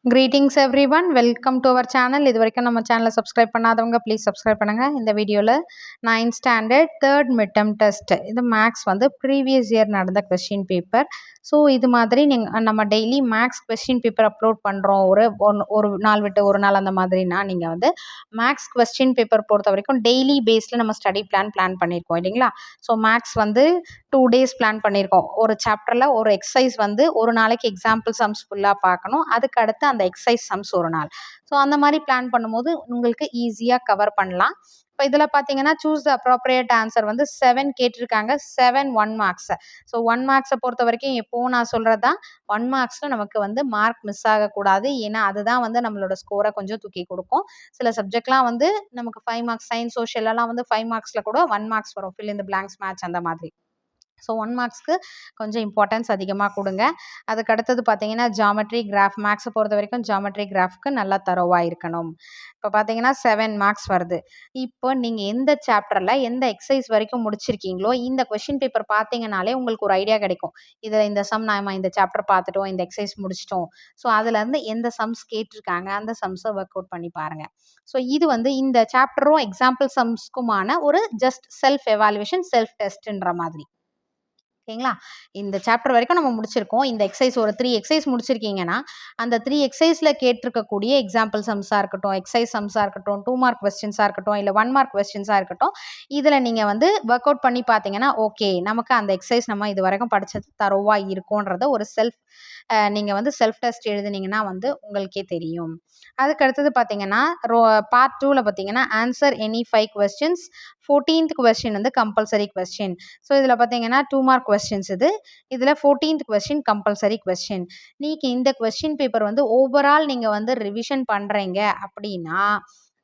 Greetings everyone, welcome to our channel. இது வரைக்கும் நம்ம சேனலை சப்ஸ்கிரைப் பண்ணாதவங்க ப்ளீஸ் சப்ஸ்கிரைப் பண்ணுங்க. இந்த வீடியோவில் 9th standard third midterm test இது மேக்ஸ் வந்து ப்ரீவியஸ் இயர் நடந்த கொஸ்டின் பேப்பர். ஸோ இது மாதிரி நம்ம daily maths question paper upload பண்ணுறோம். ஒரு நாள் விட்டு ஒரு நாள் அந்த மாதிரினா நீங்கள் வந்து மேக்ஸ் கொஸ்டின் பேப்பர் பொறுத்த வரைக்கும் டெய்லி பேஸில் நம்ம ஸ்டடி பிளான் பண்ணியிருக்கோம் இல்லைங்களா. ஸோ மேக்ஸ் வந்து 2 days பிளான் பண்ணியிருக்கோம். ஒரு சாப்டரில் ஒரு எக்ஸசைஸ் வந்து ஒரு நாளைக்கு எக்ஸாம்பிள் சம்ஸ் ஃபுல்லாக பார்க்கணும். அதுக்கு அடுத்து அந்த எக்ஸசைஸ் சம்ஸ் ஒரு நாள். ஸோ அந்த மாதிரி பிளான் பண்ணும்போது உங்களுக்கு ஈஸியாக கவர் பண்ணலாம். இப்போ இதில் பார்த்தீங்கன்னா சூஸ் த அப்ராப்ரியேட் ஆன்சர் வந்து 7 கேட்டிருக்காங்க. 7 1 மார்க்ஸ். ஸோ 1 மார்க்ஸை பொறுத்த வரைக்கும் எப்போவும் நான் சொல்கிறது தான் 1 மார்க்ஸில் நமக்கு வந்து மார்க் மிஸ் ஆகக்கூடாது. ஏன்னா அதுதான் வந்து நம்மளோட ஸ்கோரை கொஞ்சம் தூக்கி கொடுக்கும். சில சப்ஜெக்ட்லாம் வந்து நமக்கு 5 மார்க்ஸ், சயின்ஸ் சோஷியல் எல்லாம் வந்து 5 மார்க்ஸில் கூட 1 மார்க்ஸ் வரும். ஃபில் இந்த பிளாங்க்ஸ் மேட்ச் அந்த மாதிரி. ஸோ 1 மார்க்ஸ்க்கு கொஞ்சம் இம்பார்ட்டன்ஸ் அதிகமாக கொடுங்க. அதுக்கு அடுத்தது பார்த்தீங்கன்னா ஜாமெட்ரி கிராஃப். மேக்ஸை பொறுத்த வரைக்கும் ஜாமெட்ரி கிராஃப்க்கு நல்லா தரோவாக இருக்கணும். இப்போ பார்த்தீங்கன்னா 7 மார்க்ஸ் வருது. இப்போ நீங்கள் எந்த சாப்டரில் எந்த எக்ஸசைஸ் வரைக்கும் முடிச்சிருக்கீங்களோ இந்த கொஷின் பேப்பர் பார்த்தீங்கனாலே உங்களுக்கு ஒரு ஐடியா கிடைக்கும். இதில் இந்த சம் நாம இந்த சாப்டர் பார்த்துட்டோம், இந்த எக்ஸசைஸ் முடிச்சிட்டோம். ஸோ அதுலேருந்து எந்த சம்ஸ் கேட்டிருக்காங்க அந்த சம்ஸை ஒர்க் அவுட் பண்ணி பாருங்கள். ஸோ இது வந்து இந்த சாப்டரும் எக்ஸாம்பிள் சம்ஸ்க்குமான ஒரு ஜஸ்ட் செல்ஃப் எவாலுவேஷன், செல்ஃப் டெஸ்ட்ன்ற மாதிரி. ஓகேங்களா. இந்த சாப்டர் வரைக்கும் நம்ம முடிச்சிருக்கோம். இந்த எக்ஸசைஸ் ஒரு 3 எக்ஸசைஸ் முடிச்சிருக்கீங்கன்னா அந்த 3 எக்ஸசைஸில் கேட்டிருக்கக்கூடிய எக்ஸாம்பிள் சம்ஸாக இருக்கட்டும், எக்ஸசைஸ் சம்ஸாக இருக்கட்டும், 2 மார்க் கொஸ்டின்ஸாக இருக்கட்டும், இல்லை 1 மார்க் கொஸ்டின்ஸாக இருக்கட்டும், இதில் நீங்கள் வந்து ஒர்க் அவுட் பண்ணி பார்த்தீங்கன்னா ஓகே நமக்கு அந்த எக்ஸசைஸ் நம்ம இது வரைக்கும் படித்தது தரோவாக இருக்கும்ன்றத ஒரு நீங்கள் வந்து செல்ஃப் டெஸ்ட் எழுதுனீங்கன்னா வந்து உங்களுக்கே தெரியும். அதுக்கு அடுத்தது பார்த்தீங்கன்னா பார்ட் 2ல பார்த்தீங்கன்னா answer any 5 questions. 14th question வந்து கம்பல்சரி கொஸ்டின். ஸோ இதில் பார்த்தீங்கன்னா 2 மார்க் கொஸ்டின்ஸ் இதில் 14th கொஸ்டின் கம்பல்சரி கொஸ்டின். நீங்கள் இந்த கொஸ்டின் பேப்பர் வந்து ஓவரால் நீங்கள் வந்து ரிவிஷன் பண்ணுறீங்க அப்படின்னா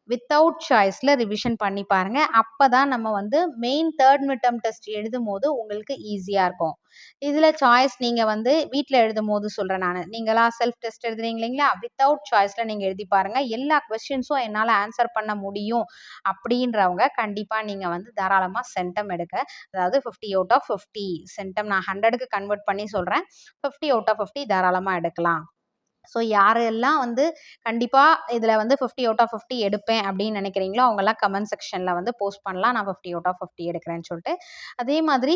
வித்தவுட் சாய்ஸில் ரிவிஷன் பண்ணி பாருங்க. அப்போ தான் நம்ம வந்து மெயின் தேர்ட் மிட்டம் டெஸ்ட் எழுதும் போது உங்களுக்கு ஈஸியாக இருக்கும். இதில் சாய்ஸ் நீங்கள் வந்து வீட்டில் எழுதும் போது சொல்கிறேன் நான். நீங்களா செல்ஃப் டெஸ்ட் எழுதுறீங்க இல்லைங்களா, வித்தவுட் சாய்ஸில் நீங்கள் எழுதி பாருங்கள். எல்லா கொஸ்டின்ஸும் என்னால் ஆன்சர் பண்ண முடியும் அப்படின்றவங்க கண்டிப்பாக நீங்கள் வந்து தாராளமாக சென்டம் எடுக்க, அதாவது 50 out of 50 சென்டம் நான் 100க்கு கன்வெர்ட் பண்ணி சொல்கிறேன். 50 out of 50 தாராளமாக எடுக்கலாம். ஸோ யாரெல்லாம் வந்து கண்டிப்பாக இதில் வந்து 50 out of 50 எடுப்பேன் அப்படின்னு நினைக்கிறீங்களோ அவங்கெல்லாம் கமெண்ட் செக்ஷனில் வந்து போஸ்ட் பண்ணலாம். நான் 50 out of 50 எடுக்கிறேன்னு சொல்லிட்டு. அதே மாதிரி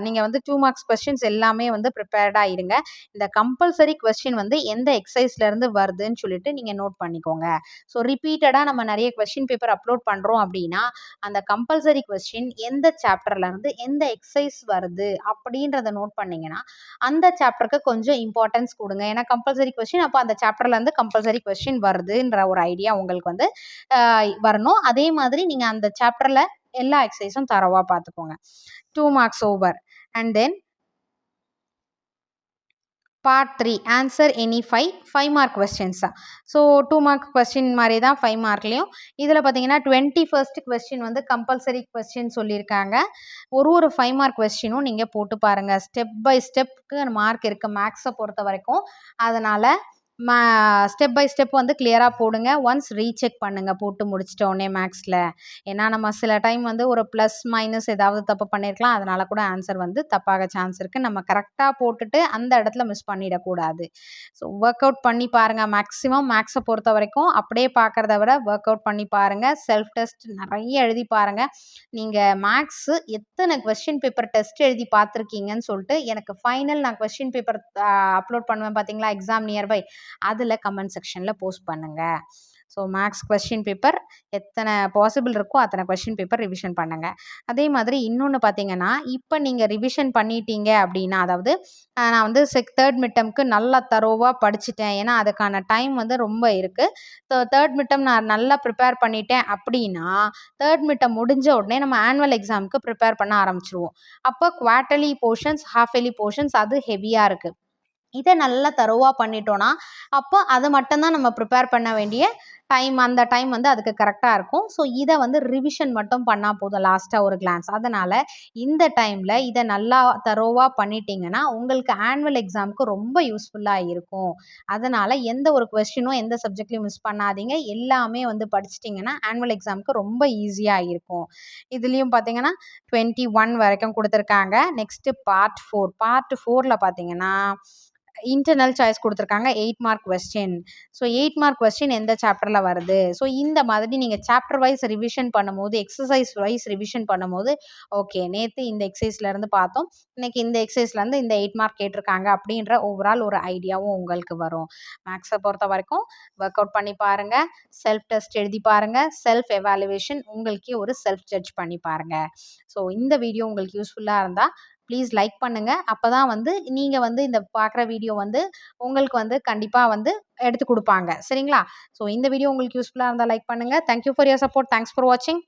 நீங்கள் வந்து 2 மார்க்ஸ் கொஸ்டின்ஸ் எல்லாமே வந்து ப்ரிப்பேர்டாக இருங்க. இந்த கம்பல்சரி கொஸ்டின் வந்து எந்த எக்ஸசைஸ்லேருந்து வருதுன்னு சொல்லிட்டு நீங்கள் நோட் பண்ணிக்கோங்க. ஸோ ரிப்பீட்டடாக நம்ம நிறைய கொஸ்டின் பேப்பர் அப்லோட் பண்ணுறோம் அப்படின்னா அந்த கம்பல்சரி கொஸ்டின் எந்த சாப்டர்லேருந்து எந்த எக்ஸசைஸ் வருது அப்படின்றத நோட் பண்ணிங்கன்னா அந்த சாப்டருக்கு கொஞ்சம் இம்பார்ட்டன்ஸ் கொடுங்க. ஏன்னா கம்பல்சரி கொஸ்டின் அப்போ அந்த சாப்டர்லேருந்து கம்பல்சரி கொஸ்டின் வருதுன்ற ஒரு ஐடியா உங்களுக்கு வந்து வரணும். அதே மாதிரி நீங்கள் அந்த சாப்டரில் எல்லா எக்ஸசைஸும் தரவா பார்த்துக்கோங்க. 2 marks over. And then part 3 answer any 5 mark questions தான். ஸோ 2 மார்க் கொஸ்டின் மாதிரி தான் 5 மார்க்லேயும். இதில் பார்த்தீங்கன்னா 21st கொஸ்டின் வந்து கம்பல்சரி கொஸ்டின் சொல்லியிருக்காங்க. ஒரு 5 மார்க் கொஸ்டினும் நீங்கள் போட்டு பாருங்கள். ஸ்டெப் பை ஸ்டெப்புக்கு மார்க் இருக்குது மேக்ஸை பொறுத்த வரைக்கும். அதனால் ஸ்டெப் பை ஸ்டெப் வந்து கிளியராக போடுங்க. ஒன்ஸ் ரீசெக் பண்ணுங்கள் போட்டு முடிச்சிட்டோடனே மேக்ஸில். ஏன்னா நம்ம சில டைம் வந்து ஒரு ப்ளஸ் மைனஸ் ஏதாவது தப்பு பண்ணியிருக்கலாம். அதனால் கூட ஆன்சர் வந்து தப்பாக சான்ஸ் இருக்குது. நம்ம கரெக்டாக போட்டுட்டு அந்த இடத்துல மிஸ் பண்ணிடக்கூடாது. ஸோ ஒர்க் அவுட் பண்ணி பாருங்கள். மேக்ஸிமம் மேக்ஸை பொறுத்த வரைக்கும் அப்படியே பார்க்குறத விட ஒர்க் அவுட் பண்ணி பாருங்கள். செல்ஃப் டெஸ்ட் நிறைய எழுதி பாருங்கள். நீங்கள் மேக்ஸு எத்தனை கொஸ்டின் பேப்பர் டெஸ்ட் எழுதி பார்த்துருக்கீங்கன்னு சொல்லிட்டு எனக்கு ஃபைனல் நான் கொஸ்டின் பேப்பர் அப்லோட் பண்ணுவேன் பார்த்தீங்களா, எக்ஸாம் நியர்பை, அதில் கமெண்ட் செக்ஷனில் போஸ்ட் பண்ணுங்கள். ஸோ மேக்ஸ் கொஸ்டின் பேப்பர் எத்தனை பாசிபிள் இருக்கோ அத்தனை கொஸ்டின் பேப்பர் ரிவிஷன் பண்ணுங்கள். அதே மாதிரி இன்னொன்று பார்த்தீங்கன்னா இப்போ நீங்கள் ரிவிஷன் பண்ணிட்டீங்க அப்படின்னா, அதாவது நான் வந்து தேர்ட் மிட்டம்க்கு நல்லா தரோவாக படிச்சுட்டேன். ஏன்னா அதுக்கான டைம் வந்து ரொம்ப இருக்குது. ஸோ தேர்ட் மிட்டம் நான் நல்லா ப்ரிப்பேர் பண்ணிட்டேன் அப்படின்னா தேர்ட் மிட்டம் முடிஞ்ச உடனே நம்ம ஆனுவல் எக்ஸாமுக்கு ப்ரிப்பேர் பண்ண ஆரம்பிச்சிருவோம். அப்போ quarterly portions, half yearly portions அது ஹெவியாக இருக்குது. இதை நல்லா தரோவாக பண்ணிட்டோன்னா அப்போ அதை மட்டும்தான் நம்ம ப்ரிப்பேர் பண்ண வேண்டிய டைம். அந்த டைம் வந்து அதுக்கு கரெக்டாக இருக்கும். ஸோ இதை வந்து ரிவிஷன் மட்டும் பண்ணால் போதும் லாஸ்ட்டாக ஒரு கிளான்ஸ். அதனால் இந்த டைமில் இதை நல்லா தரோவாக பண்ணிட்டீங்கன்னா உங்களுக்கு ஆனுவல் எக்ஸாமுக்கு ரொம்ப யூஸ்ஃபுல்லாக இருக்கும். அதனால் எந்த ஒரு கொஸ்டினும் எந்த சப்ஜெக்ட்லையும் மிஸ் பண்ணாதீங்க. எல்லாமே வந்து படிச்சிட்டிங்கன்னா ஆனுவல் எக்ஸாமுக்கு ரொம்ப ஈஸியாக இருக்கும். இதுலேயும் பார்த்தீங்கன்னா 21 வரைக்கும் கொடுத்துருக்காங்க. Next part 4. பார்ட் 4ல் பார்த்தீங்கன்னா இன்டர்னல் சாய்ஸ் கொடுத்துருக்காங்க 8 mark question. So 8 mark question எந்த சாப்டரில் வருது. ஸோ இந்த மாதிரி நீங்கள் சாப்டர் வைஸ் ரிவிஷன் பண்ணும்போது எக்ஸசைஸ் வைஸ் ரிவிஷன் பண்ணும்போது ஓகே நேற்று இந்த எக்ஸசைஸ்லேருந்து பார்த்தோம், இன்னைக்கு இந்த எக்ஸசைஸ்லேருந்து இந்த 8 மார்க் கேட்டிருக்காங்க அப்படின்ற ஓவரால் ஒரு ஐடியாவும் உங்களுக்கு வரும். மேக்ஸை பொறுத்த வரைக்கும் ஒர்க் அவுட் பண்ணி பாருங்கள், செல்ஃப் டெஸ்ட் எழுதி பாருங்கள், செல்ஃப் எவாலுவேஷன் உங்களுக்கே ஒரு செல்ஃப் ஜட்ஜ் பண்ணி பாருங்கள். ஸோ இந்த வீடியோ உங்களுக்கு யூஸ்ஃபுல்லாக இருந்தால் ப்ளீஸ் லைக் பண்ணுங்க. அப்பதான் வந்து நீங்க வந்து இந்த பார்க்குற வீடியோ வந்து உங்களுக்கு வந்து கண்டிப்பா வந்து எடுத்து குடுப்பாங்க. சரிங்களா? ஸோ இந்த வீடியோ உங்களுக்கு யூஸ்ஃபுல்லா இருந்தா லைக் பண்ணுங்க. Thank you for your support. Thanks for வாட்சிங்.